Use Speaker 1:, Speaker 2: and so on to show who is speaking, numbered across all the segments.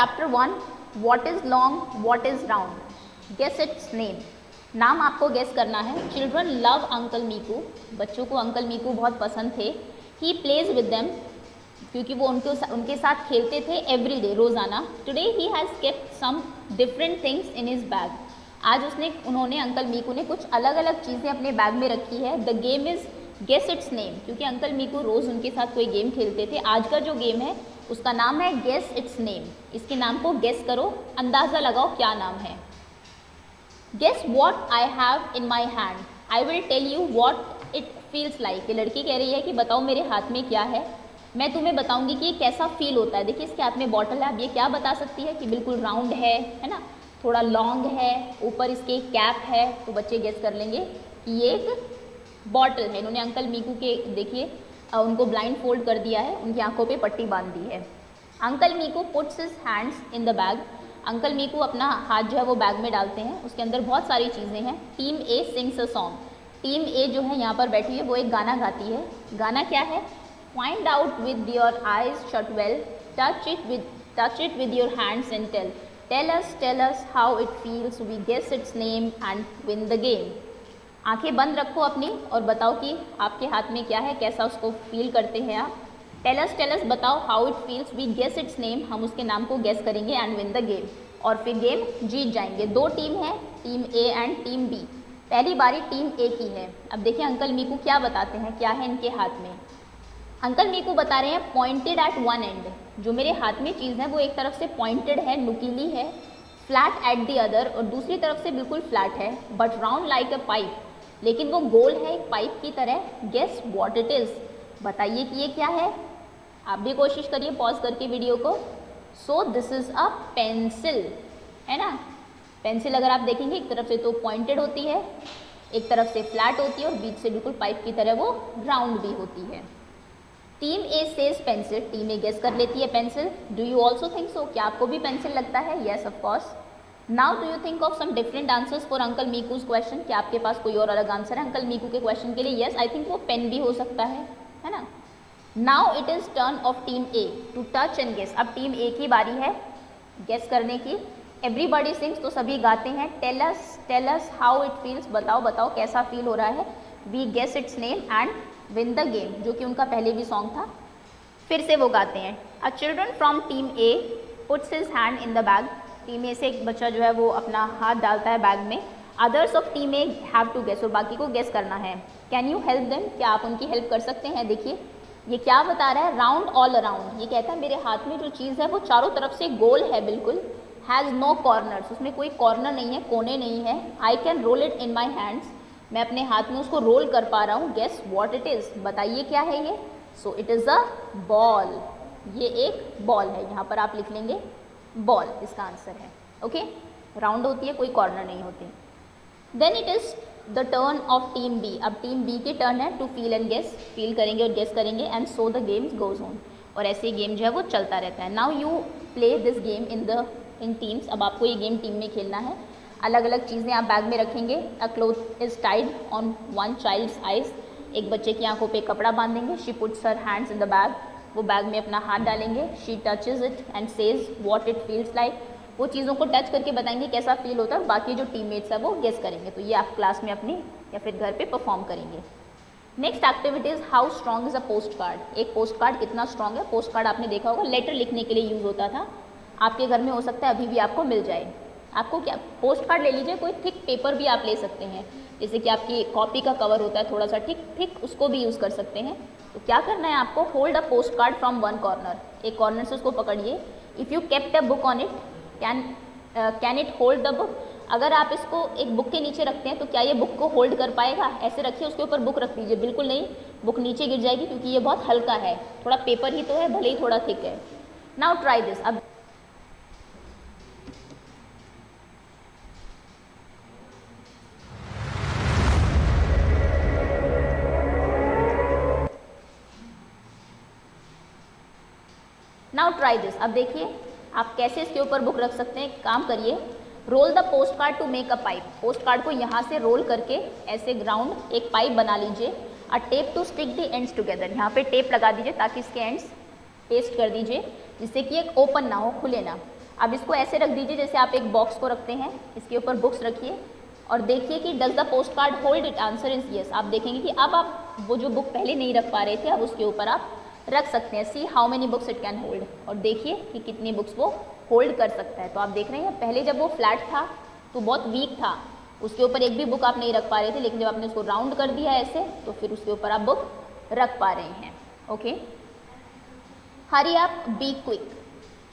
Speaker 1: Chapter 1, what is long, what is round, guess its name. नाम आपको guess करना है। चिल्ड्रन लव अंकल मीकू, बच्चों को अंकल मीकू बहुत पसंद थे। ही प्लेज विद देम, क्योंकि वो उनके साथ खेलते थे एवरी डे, रोज़ाना। Today he has kept some different things in his bag, आज उन्होंने अंकल मीकू ने कुछ अलग अलग चीज़ें अपने बैग में रखी है। The game is guess its name, क्योंकि अंकल मीकू रोज़ उनके साथ कोई गेम खेलते थे। आज का जो गेम है उसका नाम है गेस इट्स नेम। इसके नाम को गेस करो, अंदाज़ा लगाओ क्या नाम है। Guess what I have in my hand, I will tell you what it feels like. ये लड़की कह रही है कि बताओ मेरे हाथ में क्या है, मैं तुम्हें बताऊंगी कि ये कैसा फील होता है। देखिए इसके हाथ में बॉटल है। अब ये क्या बता सकती है कि बिल्कुल राउंड है ना, थोड़ा लॉन्ग है, ऊपर इसके कैप है, तो बच्चे गेस कर लेंगे कि ये एक बॉटल है। इन्होंने अंकल मीकू के देखिए उनको ब्लाइंड फोल्ड कर दिया है, उनकी आंखों पे पट्टी बांध दी है। Uncle Meeku puts his hands in the bag, uncle Meeku अपना हाथ जो है वो बैग में डालते हैं। उसके अंदर बहुत सारी चीज़ें हैं। Team A sings a song, team A जो है यहाँ पर बैठी है वो एक गाना गाती है। गाना क्या है? Find out with your eyes shut well, touch it with your hands and tell us how it feels, we guess its name and win the game. आंखें बंद रखो अपनी और बताओ कि आपके हाथ में क्या है, कैसा उसको फील करते हैं आप। टेल अस बताओ how it feels, we guess its name, हम उसके नाम को गेस करेंगे एंड विन द गेम, और फिर गेम जीत जाएंगे। दो टीम है, team A and team B. पहली बारी टीम ए की है। अब देखिए अंकल मीकू क्या बताते हैं, क्या है इनके हाथ में। अंकल मीकू बता रहे हैं पॉइंटेड एट वन एंड, जो मेरे हाथ में चीज़ है वो एक तरफ से पॉइंटेड है, नुकीली है। फ्लैट एट द अदर, और दूसरी तरफ से बिल्कुल फ्लैट है। But round like a pipe, लेकिन वो गोल है एक पाइप की तरह। गेस व्हाट इट इज़, बताइए कि ये क्या है। आप भी कोशिश करिए पॉज करके वीडियो को। So this is a pencil, है ना। पेंसिल अगर आप देखेंगे एक तरफ से तो पॉइंटेड होती है, एक तरफ से फ्लैट होती है, और बीच से बिल्कुल पाइप की तरह वो राउंड भी होती है। Team A says pencil, team A guess कर लेती है pencil. Do you also think so, क्या आपको भी पेंसिल लगता है? Yes of course. Now do you think of some different answers for uncle Meeku's question, क्या आपके पास कोई और अलग आंसर है अंकल मीकू के क्वेश्चन के लिए? येस, आई थिंक वो पेन भी हो सकता है ना। Now it is turn of team A to touch and guess, अब टीम ए की बारी है गेस करने की। एवरीबॉडी सिंग्स, तो सभी गाते हैं। Tell us how it feels, बताओ कैसा फील हो रहा है। We guess its name and win the game, जो कि उनका पहले भी सॉन्ग था। फिर से वो गाते हैं। A children from team A puts his hand in the bag, team A से एक बच्चा जो है वो अपना हाथ डालता है बैग में। Others of team A have to guess, और बाकी को गेस करना है। कैन यू हेल्प देम, क्या आप उनकी हेल्प कर सकते हैं? देखिए ये क्या बता रहा है, राउंड ऑल अराउंड। ये कहता है मेरे हाथ में जो चीज़ है वो चारों तरफ से गोल है बिल्कुल। हैज़ नो कॉर्नर्स, उसमें कोई कॉर्नर नहीं है, कोने नहीं है। I can roll it in my hands, मैं अपने हाथ में उसको रोल कर पा रहा हूँ। गेस व्हाट इट इज़, बताइए क्या है ये। So it is a ball, ये एक बॉल है। यहाँ पर आप लिख लेंगे बॉल, इसका आंसर है। ओके, राउंड होती है, कोई कॉर्नर नहीं होती। Then it is the turn of team B, अब टीम बी की टर्न है to feel and guess, feel करेंगे और गेस करेंगे। And so the games goes on, और ऐसे ही गेम जो है वो चलता रहता है। Now you play this game in teams, अब आपको ये गेम टीम में खेलना है। अलग अलग चीज़ें आप बैग में रखेंगे। A cloth is tied on one child's eyes, एक बच्चे की आंखों पे कपड़ा बांधेंगे। She puts her hands in the bag, वो बैग में अपना हाथ डालेंगे। She touches it and says what it feels like, वो चीज़ों को टच करके बताएंगे कैसा फील होता है। बाकी जो टीममेट्स है वो गेस करेंगे। तो ये आप क्लास में अपनी या फिर घर पे परफॉर्म करेंगे। Next activity is how strong is a post card, एक पोस्ट कार्ड कितना स्ट्रॉन्ग है। पोस्ट कार्ड आपने देखा होगा लेटर लिखने के लिए यूज़ होता था, आपके घर में हो सकता है अभी भी आपको मिल जाए। आपको क्या, पोस्ट कार्ड ले लीजिए, कोई थिक पेपर भी आप ले सकते हैं, जैसे कि आपकी कॉपी का कवर होता है थोड़ा सा थिक, उसको भी यूज़ कर सकते हैं। तो क्या करना है आपको, hold a post card from one corner, एक कॉर्नर से उसको पकड़िए। If you kept a book on it can it hold the book, अगर आप इसको एक बुक के नीचे रखते हैं तो क्या ये बुक को होल्ड कर पाएगा। ऐसे रखिए, उसके ऊपर बुक रख दीजिए, बिल्कुल नहीं, बुक नीचे गिर जाएगी क्योंकि ये बहुत हल्का है, थोड़ा पेपर ही तो है, भले ही थोड़ा थिक है। Now try this. अब नाउ ट्राई दिस, अब देखिए आप कैसे इसके ऊपर बुक रख सकते हैं। काम करिए, roll the post card to make a pipe, post card को यहाँ से रोल करके ऐसे ग्राउंड एक पाइप बना लीजिए। A tape to stick the ends together, यहाँ पे टेप लगा दीजिए ताकि इसके एंड्स पेस्ट कर दीजिए जिससे कि एक ओपन ना हो, खुले ना। अब इसको ऐसे रख दीजिए जैसे आप एक बॉक्स को रखते हैं, इसके ऊपर बुक्स रखिए और देखिए कि does the post card hold it, answer is yes. आप देखेंगे कि अब आप वो जो बुक पहले नहीं रख पा रहे थे अब उसके ऊपर आप रख सकते हैं। See how many books it can hold, और देखिए कि कितनी बुक्स वो होल्ड कर सकता है। तो आप देख रहे हैं पहले जब वो फ्लैट था तो बहुत वीक था, उसके ऊपर एक भी बुक आप नहीं रख पा रहे थे, लेकिन जब आपने उसको राउंड कर दिया ऐसे तो फिर उसके ऊपर आप बुक रख पा रहे हैं। Okay, hurry up, be quick.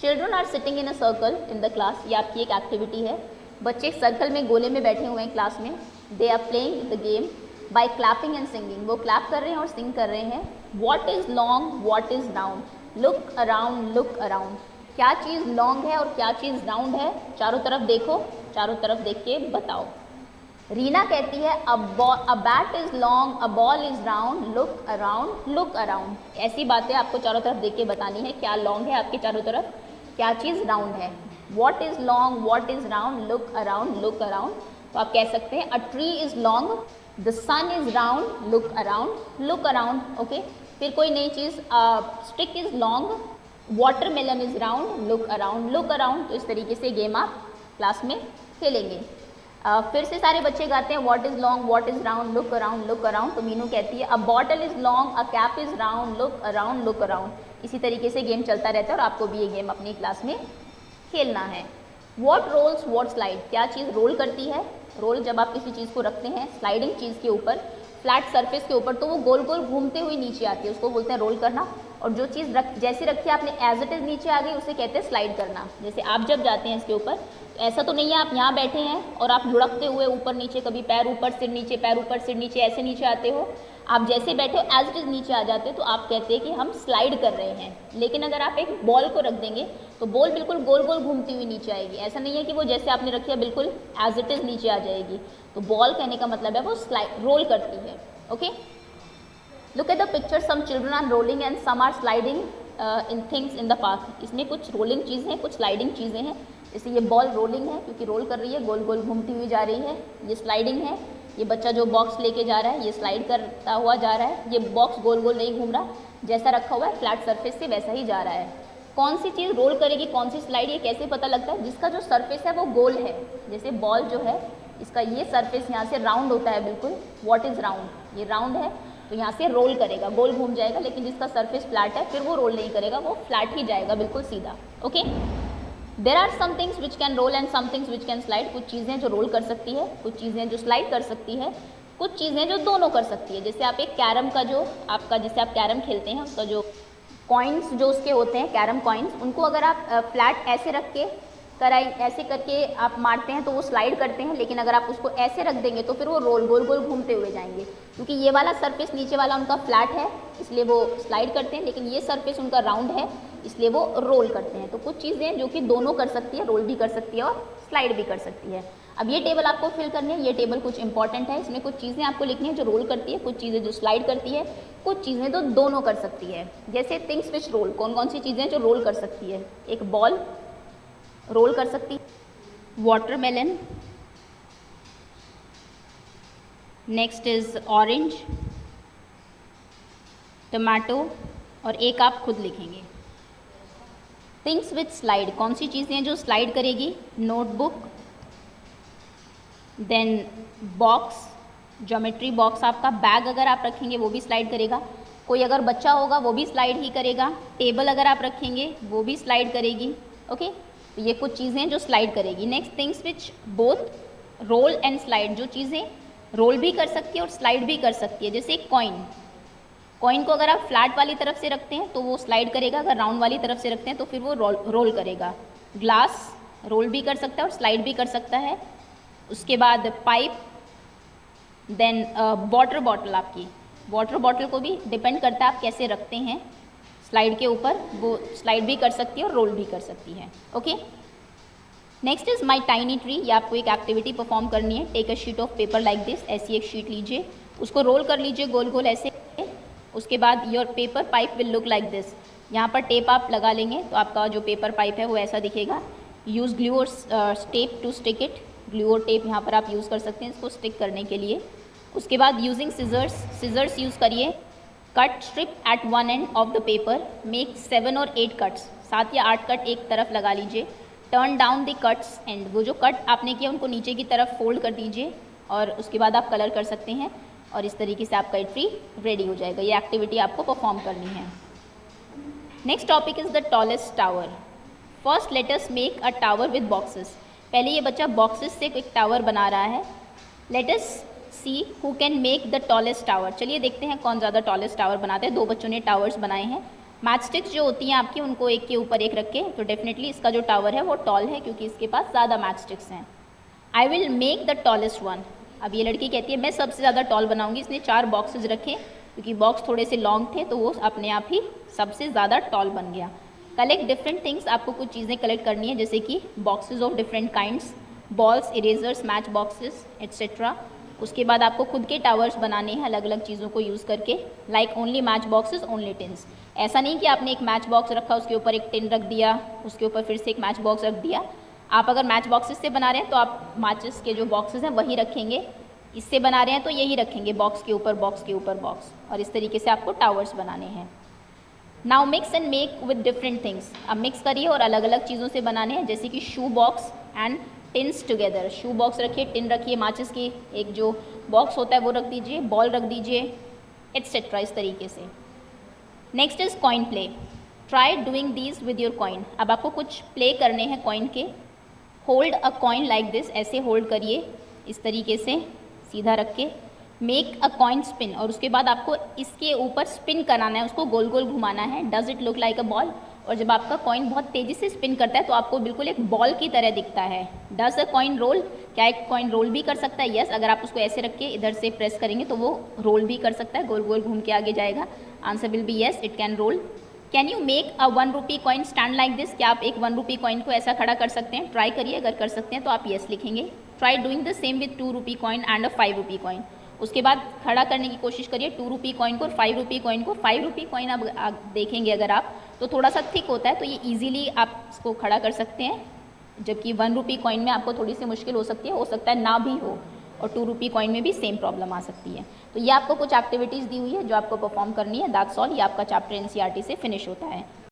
Speaker 1: Children are sitting in a circle in the class, ये आपकी एक एक्टिविटी है। बच्चे एक सर्कल में गोले में बैठे हुए हैं क्लास में। They are playing the game by clapping and singing, वो क्लैप कर रहे हैं और सिंग कर रहे हैं। What is long, what is round, look around, look around. क्या चीज़ लॉन्ग है और क्या चीज़ राउंड है, चारों तरफ देखो, चारों तरफ देख के बताओ। रीना कहती है a bat is long, a ball is round, look around, look around. ऐसी बातें आपको चारों तरफ देख के बतानी है, क्या लॉन्ग है आपके चारों तरफ, क्या चीज़ राउंड है। What is long, what is round, look around, look around। तो आप कह सकते हैं a tree is long, the sun is round, look around, look around। Okay, फिर कोई नई चीज़, stick is long, watermelon is round, look around, look around। तो इस तरीके से गेम आप क्लास में खेलेंगे। फिर से सारे बच्चे गाते हैं what is long, what is round, look around, look around। तो मीनू कहती है a bottle is long, a cap is round, look around, look around। इसी तरीके से गेम चलता रहता है और आपको भी ये गेम अपनी क्लास में खेलना है। वॉट रोल्स वॉट स्लाइड, क्या चीज़ रोल करती है। रोल जब आप किसी चीज़ को रखते हैं स्लाइडिंग चीज़ के ऊपर, फ्लैट सरफेस के ऊपर, तो वो गोल गोल घूमते हुए नीचे आती है, उसको बोलते हैं रोल करना। और जो चीज़ जैसे रखी आपने एज इट इज़ नीचे आ गई उसे कहते हैं स्लाइड करना। जैसे आप जब जाते हैं इसके ऊपर, ऐसा तो नहीं है आप यहाँ बैठे हैं और आप लुढ़कते हुए ऊपर नीचे, कभी पैर ऊपर सिर नीचे, पैर ऊपर सिर नीचे, ऐसे नीचे आते हो। आप जैसे बैठे हो एज इट इज़ नीचे आ जाते हो तो आप कहते हैं कि हम स्लाइड कर रहे हैं। लेकिन अगर आप एक बॉल को रख देंगे तो बॉल बिल्कुल गोल गोल घूमती हुई नीचे आएगी। ऐसा नहीं है कि वो जैसे आपने रखी है बिल्कुल एज इट इज़ नीचे आ जाएगी। तो बॉल कहने का मतलब है वो स्लाइड रोल करती है। Okay, look at the picture, some children are rolling and some are sliding in things in the park. इसमें कुछ रोलिंग चीज़ें हैं, कुछ स्लाइडिंग चीज़ें हैं। जैसे ये बॉल रोलिंग है क्योंकि रोल कर रही है, गोल गोल घूमती हुई जा रही है। ये स्लाइडिंग है, ये बच्चा जो बॉक्स लेके जा रहा है ये स्लाइड करता हुआ जा रहा है। ये बॉक्स गोल गोल नहीं घूम रहा, जैसा रखा हुआ है फ्लैट सरफेस से वैसा ही जा रहा है। कौन सी चीज़ रोल करेगी, कौन सी स्लाइड, ये कैसे पता लगता है। जिसका जो सरफेस है वो गोल है, जैसे बॉल जो है इसका ये सरफेस यहाँ से राउंड होता है बिल्कुल। व्हाट इज़ राउंड, ये राउंड है तो यहाँ से रोल करेगा, गोल घूम जाएगा। लेकिन जिसका सरफेस फ्लैट है फिर वो रोल नहीं करेगा, वो फ्लैट ही जाएगा बिल्कुल सीधा। Okay, there are some things which can roll and some things which can slide. कुछ चीज़ें जो रोल कर सकती है, कुछ चीज़ें जो स्लाइड कर सकती है, कुछ चीज़ें जो दोनों कर सकती है। जैसे आप एक कैरम का जो आपका, जैसे आप कैरम खेलते हैं उसका जो कॉइन्स जो उसके होते हैं कैरम कॉइन्स, उनको अगर आप फ्लैट ऐसे रख के कराई ऐसे करके आप मारते हैं तो वो स्लाइड करते हैं। लेकिन अगर आप उसको ऐसे रख देंगे तो फिर वो रोल गोल गोल घूमते हुए जाएंगे। क्योंकि ये वाला सरफेस नीचे वाला उनका फ्लैट है इसलिए वो स्लाइड करते हैं, लेकिन ये सरफेस उनका राउंड है इसलिए वो रोल करते हैं। तो कुछ चीज़ें जो कि दोनों कर सकती है, रोल भी कर सकती है और स्लाइड भी कर सकती है। अब ये टेबल आपको फिल करनी है। ये टेबल कुछ इंपॉर्टेंट है, इसमें कुछ चीज़ें आपको लिखनी है जो रोल करती है, कुछ चीज़ें जो स्लाइड करती है, कुछ चीज़ें जो दोनों कर सकती है। जैसे थिंग्स विच रोल, कौन कौन सी चीज़ें जो रोल कर सकती है। एक बॉल रोल कर सकती है, watermelon, next is orange, tomato, और एक आप खुद लिखेंगे। थिंग्स विथ स्लाइड, कौन सी चीज़ें जो स्लाइड करेगी। Notebook, then box, geometry box आपका, बैग अगर आप रखेंगे वो भी स्लाइड करेगा। कोई अगर बच्चा होगा वो भी स्लाइड ही करेगा। टेबल अगर आप रखेंगे वो भी स्लाइड करेगी। ओके, तो ये कुछ चीज़ें जो स्लाइड करेगी। Next things which both roll and slide, जो चीज़ें रोल भी कर सकती है और स्लाइड भी कर सकती है। जैसे एक कॉइन, कॉइन को अगर आप फ्लैट वाली तरफ से रखते हैं तो वो स्लाइड करेगा, अगर राउंड वाली तरफ से रखते हैं तो फिर वो रोल करेगा। ग्लास रोल भी कर सकता है और स्लाइड भी कर सकता है। उसके बाद पाइप, देन वाटर बॉटल, आपकी वाटर बॉटल को भी डिपेंड करता है आप कैसे रखते हैं स्लाइड के ऊपर, वो स्लाइड भी कर सकती है और रोल भी कर सकती है। Okay, next is my tiny tree. ये आपको एक एक्टिविटी परफॉर्म करनी है। Take a sheet of paper like this, ऐसी एक शीट लीजिए, उसको रोल कर लीजिए गोल गोल ऐसे। उसके बाद your paper pipe will look like this. यहाँ पर टेप आप लगा लेंगे तो आपका जो पेपर पाइप है वो ऐसा दिखेगा। यूज़ ग्लू और tape to stick it, glue और टेप यहाँ पर आप यूज़ कर सकते हैं इसको स्टिक करने के लिए। उसके बाद यूजिंग सिजर्स, सिजर्स यूज़ करिए। Cut strip at one end of the paper, make 7 और 8 कट्स, 7 या 8 कट एक तरफ लगा लीजिए। Turn down the cuts and, वो जो कट आपने किया उनको नीचे की तरफ फोल्ड कर दीजिए और उसके बाद आप कलर कर सकते हैं और इस तरीके से आपका ट्री रेडी हो जाएगा। ये एक्टिविटी आपको परफॉर्म करनी है। Next topic is the tallest tower. First let us make a tower with boxes. पहले ये बच्चा बॉक्सेस से एक टावर बना रहा है। Let us see who can make the tallest tower. चलिए देखते हैं कौन ज़्यादा टॉलेस्ट टावर बनाते हैं। दो बच्चों ने टावर्स बनाए हैं। मैच स्टिक्स जो होती हैं आपकी उनको एक के ऊपर एक रख के, तो डेफिनेटली इसका जो टावर है वो टॉल है क्योंकि इसके पास ज़्यादा मैच स्टिक्स हैं। I will make the tallest one. अब ये लड़की कहती है मैं सबसे ज़्यादा टॉल बनाऊंगी। इसने 4 बॉक्सेस रखे क्योंकि बॉक्स थोड़े से लॉन्ग थे तो वो अपने आप ही सबसे ज़्यादा टॉल बन गया। Collect different things. आपको कुछ चीज़ें कलेक्ट करनी है जैसे कि boxes of different kinds, balls, erasers, match boxes etcetera. उसके बाद आपको खुद के टावर्स बनाने हैं अलग अलग चीज़ों को यूज़ करके, like only match boxes only tins. ऐसा नहीं कि आपने एक मैच बॉक्स रखा उसके ऊपर एक टिन रख दिया, उसके ऊपर फिर से एक मैच बॉक्स रख दिया। आप अगर मैच बॉक्सेस से बना रहे हैं तो आप मैचेस के जो बॉक्सेस हैं वही रखेंगे, इससे बना रहे हैं तो यही रखेंगे, बॉक्स के ऊपर बॉक्स के ऊपर बॉक्स, और इस तरीके से आपको टावर्स बनाने हैं। Now mix and make with different things. अब मिक्स करिए और अलग अलग चीज़ों से बनाने हैं जैसे कि shoe box and tins together. Shoe box रखिए, टिन रखिए, माचिस की एक जो बॉक्स होता है वो रख दीजिए, बॉल रख दीजिए एट्सेट्रा, इस तरीके से। Next is coin play. Try doing these with your coin. अब आपको कुछ प्ले करने हैं कॉइन के। Hold a coin like this, ऐसे होल्ड करिए इस तरीके से सीधा रख के। मेक अ कॉइन स्पिन, और उसके बाद आपको इसके ऊपर स्पिन कराना है, उसको गोल गोल घुमाना है। Does it look like a ball. और जब आपका कॉइन बहुत तेज़ी से स्पिन करता है तो आपको बिल्कुल एक बॉल की तरह दिखता है। Does a coin roll. क्या एक कॉइन रोल भी कर सकता है? यस। अगर आप उसको ऐसे रख के इधर से प्रेस करेंगे तो वो रोल भी कर सकता है, गोल गोल घूम के आगे जाएगा। Answer will be yes, it can roll. Can you make a 1 rupee coin stand like this. क्या आप एक 1 रुपी कॉइन को ऐसा खड़ा कर सकते हैं? ट्राई करिए, अगर कर सकते हैं तो आप यस लिखेंगे। Try doing the same with 2 rupee coin and a 5 rupee coin. उसके बाद खड़ा करने की कोशिश करिए 2 रुपी कॉइन को और 5 रुपी कॉइन को। 5 रुपी कॉइन अब देखेंगे अगर आप तो थोड़ा सा थिक होता है तो ये इजीली आप इसको खड़ा कर सकते हैं, जबकि 1 रुपी कॉइन में आपको थोड़ी सी मुश्किल हो सकती है, हो सकता है ना भी हो। और 2 रुपी कॉइन में भी सेम प्रॉब्लम आ सकती है। तो ये आपको कुछ एक्टिविटीज़ दी हुई है जो आपको परफॉर्म करनी है, दैट्स ऑल। ये आपका चैप्टर एनसीईआरटी से फिनिश होता है।